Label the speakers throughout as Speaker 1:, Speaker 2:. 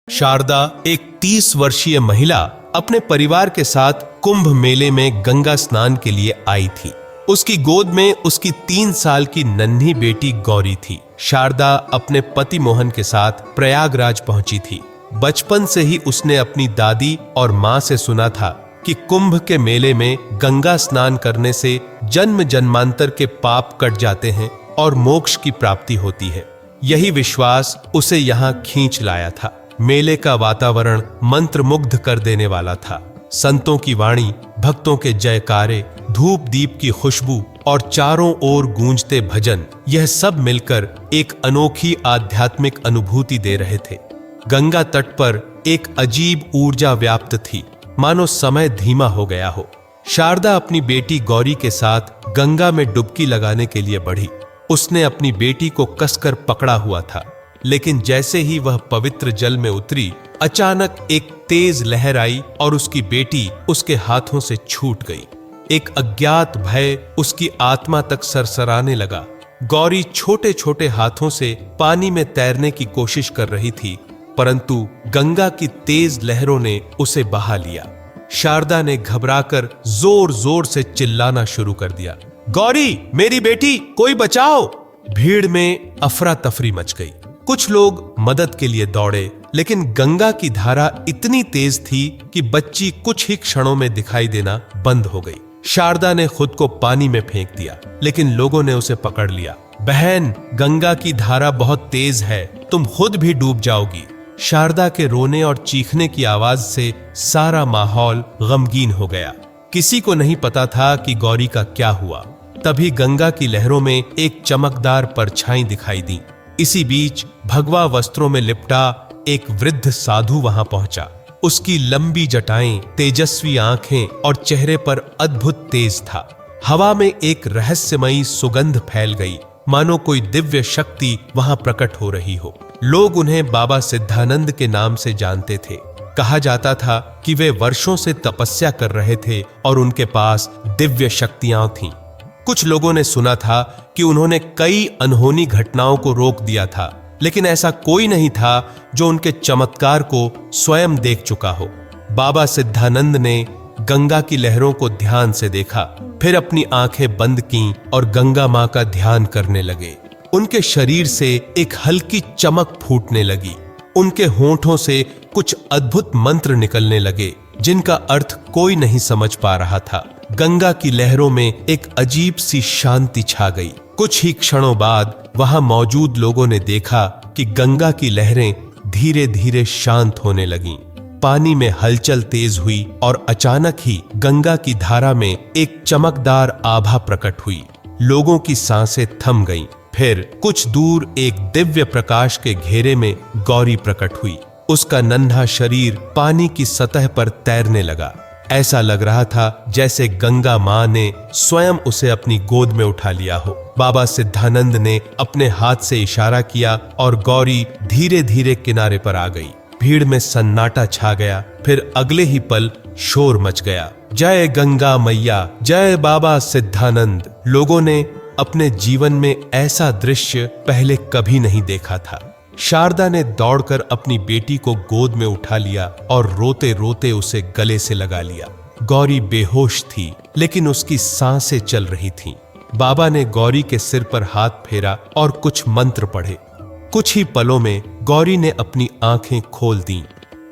Speaker 1: शारदा एक 30 वर्षीय महिला अपने परिवार के साथ कुंभ मेले में गंगा स्नान के लिए आई थी। उसकी गोद में उसकी 3 साल की नन्ही बेटी गौरी थी। शारदा अपने पति मोहन के साथ प्रयागराज पहुंची थी। बचपन से ही उसने अपनी दादी और माँ से सुना था कि कुंभ के मेले में गंगा स्नान करने से जन्म जन्मांतर के पाप कट जाते हैं और मोक्ष की प्राप्ति होती है। यही विश्वास उसे यहाँ खींच लाया था। मेले का वातावरण मंत्रमुग्ध कर देने वाला था। संतों की वाणी, भक्तों के जयकारे, धूप दीप की खुशबू और चारों ओर गूंजते भजन, यह सब मिलकर एक अनोखी आध्यात्मिक अनुभूति दे रहे थे। गंगा तट पर एक अजीब ऊर्जा व्याप्त थी, मानो समय धीमा हो गया हो। शारदा अपनी बेटी गौरी के साथ गंगा में डुबकी लगाने के लिए बढ़ी। उसने अपनी बेटी को कसकर पकड़ा हुआ था, लेकिन जैसे ही वह पवित्र जल में उतरी, अचानक एक तेज लहर आई और उसकी बेटी उसके हाथों से छूट गई। एक अज्ञात भय उसकी आत्मा तक सरसराने लगा। गौरी छोटे छोटे हाथों से पानी में तैरने की कोशिश कर रही थी, परंतु गंगा की तेज लहरों ने उसे बहा लिया। शारदा ने घबराकर जोर जोर से चिल्लाना शुरू कर दिया, गौरी, मेरी बेटी, कोई बचाओ! भीड़ में अफरा तफरी मच गई। कुछ लोग मदद के लिए दौड़े, लेकिन गंगा की धारा इतनी तेज थी कि बच्ची कुछ ही क्षणों में दिखाई देना बंद हो गई। शारदा ने खुद को पानी में फेंक दिया, लेकिन लोगों ने उसे पकड़ लिया। बहन, गंगा की धारा बहुत तेज है, तुम खुद भी डूब जाओगी। शारदा के रोने और चीखने की आवाज से सारा माहौल गमगीन हो गया। किसी को नहीं पता था कि गौरी का क्या हुआ। तभी गंगा की लहरों में एक चमकदार परछाई दिखाई दी। इसी बीच भगवा वस्त्रों में लिपटा एक वृद्ध साधु वहां पहुंचा। उसकी लंबी जटाएं, तेजस्वी आंखें और चेहरे पर अद्भुत तेज था। हवा में एक रहस्यमयी सुगंध फैल गई, मानो कोई दिव्य शक्ति वहां प्रकट हो रही हो। लोग उन्हें बाबा सिद्धानंद के नाम से जानते थे। कहा जाता था कि वे वर्षों से तपस्या कर रहे थे और उनके पास दिव्य शक्तियां थीं। कुछ लोगों ने सुना था कि उन्होंने कई अनहोनी घटनाओं को रोक दिया था, लेकिन ऐसा कोई नहीं था जो उनके चमत्कार को स्वयं देख चुका हो। बाबा सिद्धानंद ने गंगा की लहरों को ध्यान से देखा, फिर अपनी आंखें बंद कीं और गंगा मां का ध्यान करने लगे। उनके शरीर से एक हल्की चमक फूटने लगी। उनके होंठों से कुछ अद्भुत मंत्र निकलने लगे, जिनका अर्थ कोई नहीं समझ पा रहा था। गंगा की लहरों में एक अजीब सी शांति छा गई। कुछ ही क्षणों बाद वहां मौजूद लोगों ने देखा कि गंगा की लहरें धीरे धीरे शांत होने लगीं। पानी में हलचल तेज हुई और अचानक ही गंगा की धारा में एक चमकदार आभा प्रकट हुई। लोगों की सांसें थम गईं। फिर कुछ दूर एक दिव्य प्रकाश के घेरे में गौरी प्रकट हुई। उसका नन्हा शरीर पानी की सतह पर तैरने लगा। ऐसा लग रहा था जैसे गंगा मां ने स्वयं उसे अपनी गोद में उठा लिया हो। बाबा सिद्धानंद ने अपने हाथ से इशारा किया और गौरी धीरे धीरे किनारे पर आ गई। भीड़ में सन्नाटा छा गया। फिर अगले ही पल शोर मच गया, जय गंगा मैया, जय बाबा सिद्धानंद। लोगों ने अपने जीवन में ऐसा दृश्य पहले कभी नहीं देखा था। शारदा ने दौड़कर अपनी बेटी को गोद में उठा लिया और रोते रोते उसे गले से लगा लिया। गौरी बेहोश थी, लेकिन उसकी सांसें चल रही थीं। बाबा ने गौरी के सिर पर हाथ फेरा और कुछ मंत्र पढ़े। कुछ ही पलों में गौरी ने अपनी आंखें खोल दीं।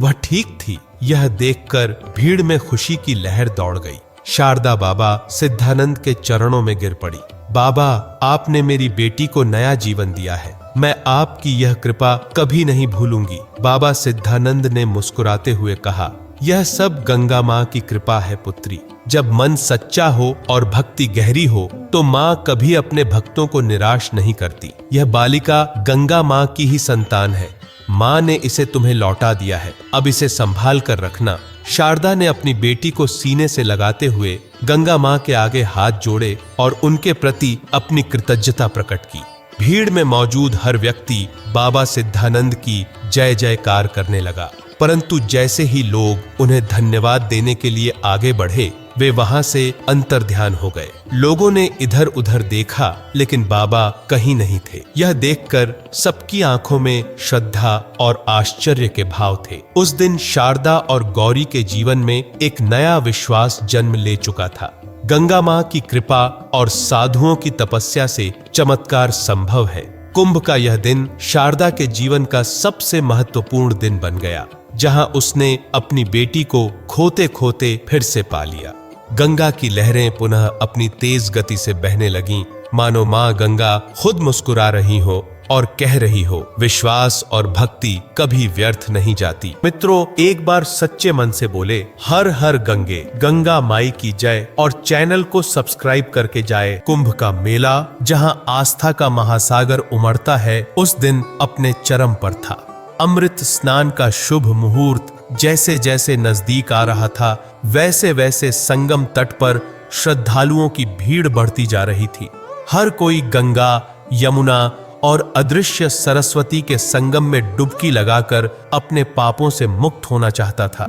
Speaker 1: वह ठीक थी। यह देखकर भीड़ में खुशी की लहर दौड़ गई। शारदा बाबा सिद्धानंद के चरणों में गिर पड़ी। बाबा, आपने मेरी बेटी को नया जीवन दिया है। मैं आपकी यह कृपा कभी नहीं भूलूंगी। बाबा सिद्धानंद ने मुस्कुराते हुए कहा, यह सब गंगा मां की कृपा है पुत्री। जब मन सच्चा हो और भक्ति गहरी हो तो मां कभी अपने भक्तों को निराश नहीं करती। यह बालिका गंगा मां की ही संतान है। मां ने इसे तुम्हें लौटा दिया है, अब इसे संभाल कर रखना। शारदा ने अपनी बेटी को सीने से लगाते हुए गंगा मां के आगे हाथ जोड़े और उनके प्रति अपनी कृतज्ञता प्रकट की। भीड़ में मौजूद हर व्यक्ति बाबा सिद्धानंद की जय जयकार करने लगा। परंतु जैसे ही लोग उन्हें धन्यवाद देने के लिए आगे बढ़े, वे वहां से अंतर्ध्यान हो गए। लोगों ने इधर उधर देखा, लेकिन बाबा कहीं नहीं थे। यह देखकर सबकी आंखों में श्रद्धा और आश्चर्य के भाव थे। उस दिन शारदा और गौरी के जीवन में एक नया विश्वास जन्म ले चुका था। गंगा मां की कृपा और साधुओं की तपस्या से चमत्कार संभव है। कुंभ का यह दिन शारदा के जीवन का सबसे महत्वपूर्ण दिन बन गया, जहां उसने अपनी बेटी को खोते खोते फिर से पा लिया। गंगा की लहरें पुनः अपनी तेज गति से बहने लगीं, मानो मां गंगा खुद मुस्कुरा रही हो और कह रही हो, विश्वास और भक्ति कभी व्यर्थ नहीं जाती। मित्रों, एक बार सच्चे मन से बोले हर हर गंगे, गंगा माई की जय, और चैनल को सब्सक्राइब करके जाए। कुंभ का मेला, जहां आस्था का महासागर उमड़ता है, उस दिन अपने चरम पर था। अमृत स्नान का शुभ मुहूर्त जैसे जैसे नजदीक आ रहा था, वैसे वैसे संगम तट पर श्रद्धालुओं की भीड़ बढ़ती जा रही थी। हर कोई गंगा, यमुना और अदृश्य सरस्वती के संगम में डुबकी लगाकर अपने पापों से मुक्त होना चाहता था।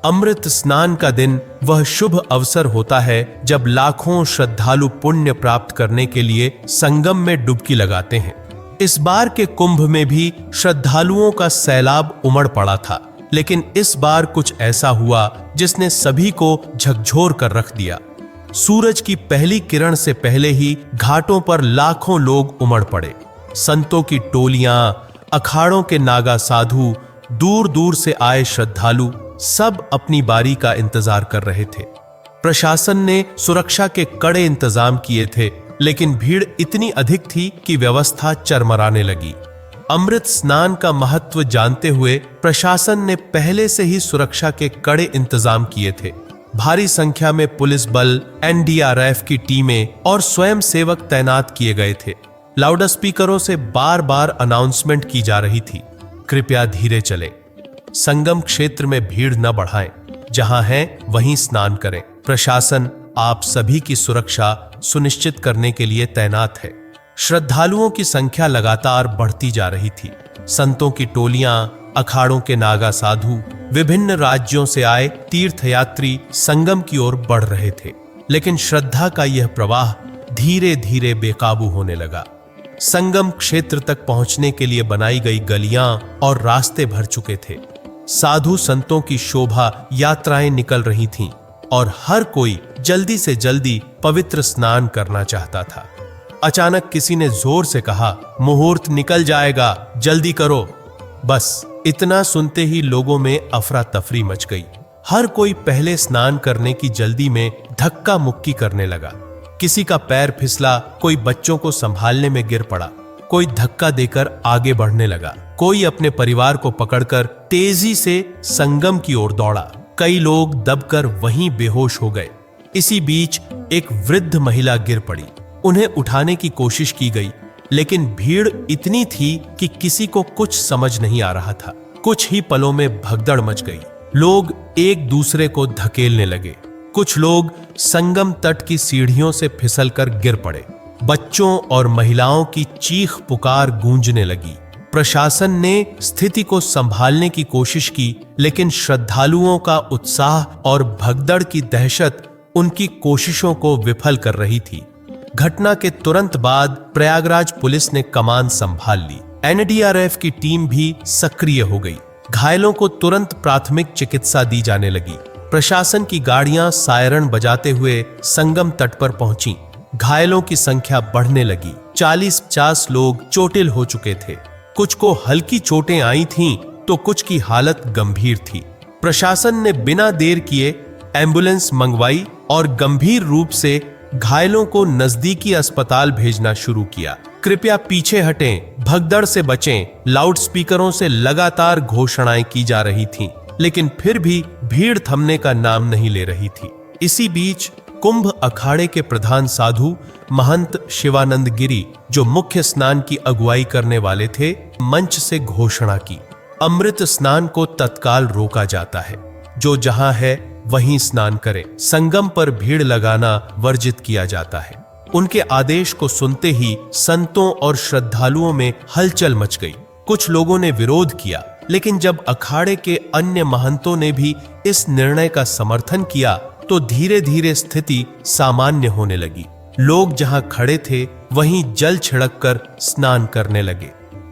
Speaker 1: अमृत स्नान का दिन वह शुभ अवसर होता है जब लाखों श्रद्धालु पुण्य प्राप्त करने के लिए संगम में डुबकी लगाते हैं। इस बार के कुंभ में भी श्रद्धालुओं का सैलाब उमड़ पड़ा था, लेकिन इस बार कुछ ऐसा हुआ जिसने सभी को झकझोर कर रख दिया। सूरज की पहली किरण से पहले ही घाटों पर लाखों लोग उमड़ पड़े। संतों की टोलियां, अखाड़ों के नागा साधु, दूर दूर से आए श्रद्धालु सब अपनी बारी का इंतजार कर रहे थे। प्रशासन ने सुरक्षा के कड़े इंतजाम किए थे, लेकिन भीड़ इतनी अधिक थी कि व्यवस्था चरमराने लगी। अमृत स्नान का महत्व जानते हुए प्रशासन ने पहले से ही सुरक्षा के कड़े इंतजाम किए थे। भारी संख्या में पुलिस बल, एनडीआरएफ की टीमें और स्वयं सेवक तैनात किए गए थे। लाउड स्पीकरों से बार बार अनाउंसमेंट की जा रही थी, कृपया धीरे चलें, संगम क्षेत्र में भीड़ न बढ़ाएं, जहां हैं वहीं स्नान करें। प्रशासन आप सभी की सुरक्षा सुनिश्चित करने के लिए तैनात है। श्रद्धालुओं की संख्या लगातार बढ़ती जा रही थी। संतों की टोलियां, अखाड़ों के नागा साधु, विभिन्न राज्यों से आए तीर्थयात्री संगम की ओर बढ़ रहे थे, लेकिन श्रद्धा का यह प्रवाह धीरे धीरे बेकाबू होने लगा। संगम क्षेत्र तक पहुंचने के लिए बनाई गई गलियां और रास्ते भर चुके थे। साधु संतों की शोभा यात्राएं निकल रही थीं और हर कोई जल्दी से जल्दी पवित्र स्नान करना चाहता था। अचानक किसी ने जोर से कहा, मुहूर्त निकल जाएगा, जल्दी करो। बस इतना सुनते ही लोगों में अफरा तफरी मच गई। हर कोई पहले स्नान करने की जल्दी में धक्का मुक्की करने लगा। किसी का पैर फिसला, कोई बच्चों को संभालने में गिर पड़ा, कोई धक्का देकर आगे बढ़ने लगा, कोई अपने परिवार को पकड़कर तेजी से संगम की ओर दौड़ा। कई लोग दबकर वहीं बेहोश हो गए। इसी बीच एक वृद्ध महिला गिर पड़ी। उन्हें उठाने की कोशिश की गई, लेकिन भीड़ इतनी थी कि किसी को कुछ समझ नहीं आ रहा था। कुछ ही पलों में भगदड़ मच गई। लोग एक दूसरे को धकेलने लगे। कुछ लोग संगम तट की सीढ़ियों से फिसलकर गिर पड़े। बच्चों और महिलाओं की चीख पुकार गूंजने लगी। प्रशासन ने स्थिति को संभालने की कोशिश की, लेकिन श्रद्धालुओं का उत्साह और भगदड़ की दहशत उनकी कोशिशों को विफल कर रही थी। घटना के तुरंत बाद प्रयागराज पुलिस ने कमान संभाल ली। एनडीआरएफ की टीम भी सक्रिय हो गई। घायलों को तुरंत प्राथमिक चिकित्सा दी जाने लगी। प्रशासन की गाड़ियां सायरन बजाते हुए संगम तट पर पहुंची। घायलों की संख्या बढ़ने लगी। 40-50 लोग चोटिल हो चुके थे। कुछ को हल्की चोटें आई थीं, तो कुछ की हालत गंभीर थी। प्रशासन ने बिना देर किए एम्बुलेंस मंगवाई और गंभीर रूप से घायलों को नजदीकी अस्पताल भेजना शुरू किया। कृपया पीछे हटें, भगदड़ से बचें, लाउडस्पीकरों से लगातार घोषणाएं की जा रही थीं, लेकिन फिर भी भीड़ थमने का नाम नहीं ले रही थी। इसी बीच कुंभ अखाड़े के प्रधान साधु महंत शिवानंद गिरी, जो मुख्य स्नान की अगुवाई करने वाले थे, मंच से घोषणा की, अमृत स्नान को तत्काल रोका जाता है। जो जहां है वहीं स्नान करें। संगम पर भीड़ लगाना वर्जित किया जाता है। उनके आदेश को सुनते ही संतों और श्रद्धालुओं में हलचल मच गई। कुछ लोगों ने विरोध किया, लेकिन जब अखाड़े के अन्य महंतों ने भी इस निर्णय का समर्थन किया, तो धीरे धीरे स्थिति सामान्य होने लगी। लोग जहां खड़े थे वहीं जल छिड़ककर स्नान करने लगे।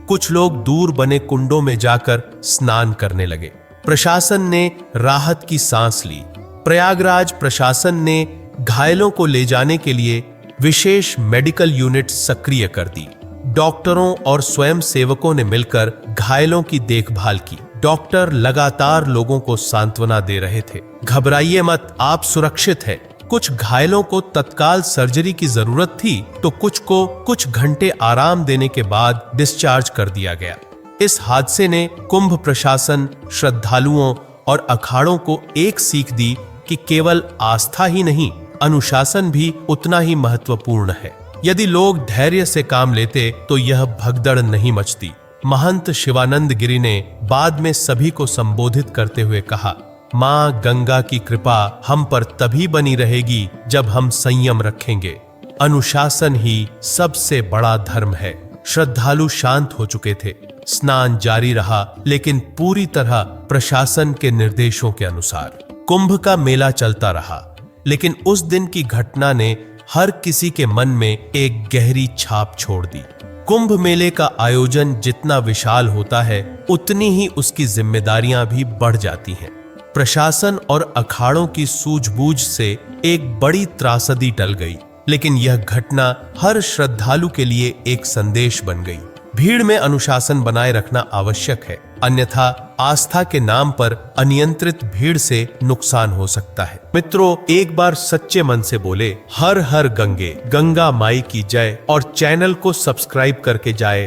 Speaker 1: कुछ लोग दूर बने कुंडों में जाकर स्नान करने लगे। प्रशासन ने राहत की सांस ली। प्रयागराज प्रशासन ने घायलों को ले जाने के लिए विशेष मेडिकल यूनिट सक्रिय कर दी। डॉक्टरों और स्वयं सेवकों ने मिलकर घायलों की देखभाल की। डॉक्टर लगातार लोगों को सांत्वना दे रहे थे। घबराइए मत, आप सुरक्षित हैं। कुछ घायलों को तत्काल सर्जरी की जरूरत थी तो कुछ को कुछ घंटे आराम देने के बाद डिस्चार्ज कर दिया गया। इस हादसे ने कुंभ प्रशासन, श्रद्धालुओं और अखाड़ों को एक सीख दी कि केवल आस्था ही नहीं, अनुशासन भी उतना ही महत्वपूर्ण है। यदि लोग धैर्य से काम लेते तो यह भगदड़ नहीं मचती। महंत शिवानंद गिरी ने बाद में सभी को संबोधित करते हुए कहा, मां गंगा की कृपा हम पर तभी बनी रहेगी जब हम संयम रखेंगे। अनुशासन ही सबसे बड़ा धर्म है। श्रद्धालु शांत हो चुके थे। स्नान जारी रहा, लेकिन पूरी तरह प्रशासन के निर्देशों के अनुसार। कुंभ का मेला चलता रहा, लेकिन उस दिन की घटना ने हर किसी के मन में एक गहरी छाप छोड़ दी। कुंभ मेले का आयोजन जितना विशाल होता है, उतनी ही उसकी जिम्मेदारियां भी बढ़ जाती हैं। प्रशासन और अखाड़ों की सूझबूझ से एक बड़ी त्रासदी टल गई, लेकिन यह घटना हर श्रद्धालु के लिए एक संदेश बन गई। भीड़ में अनुशासन बनाए रखना आवश्यक है, अन्यथा आस्था के नाम पर अनियंत्रित भीड़ से नुकसान हो सकता है। मित्रों, एक बार सच्चे मन से बोले हर हर गंगे, गंगा माई की जय, और चैनल को सब्सक्राइब करके जाए।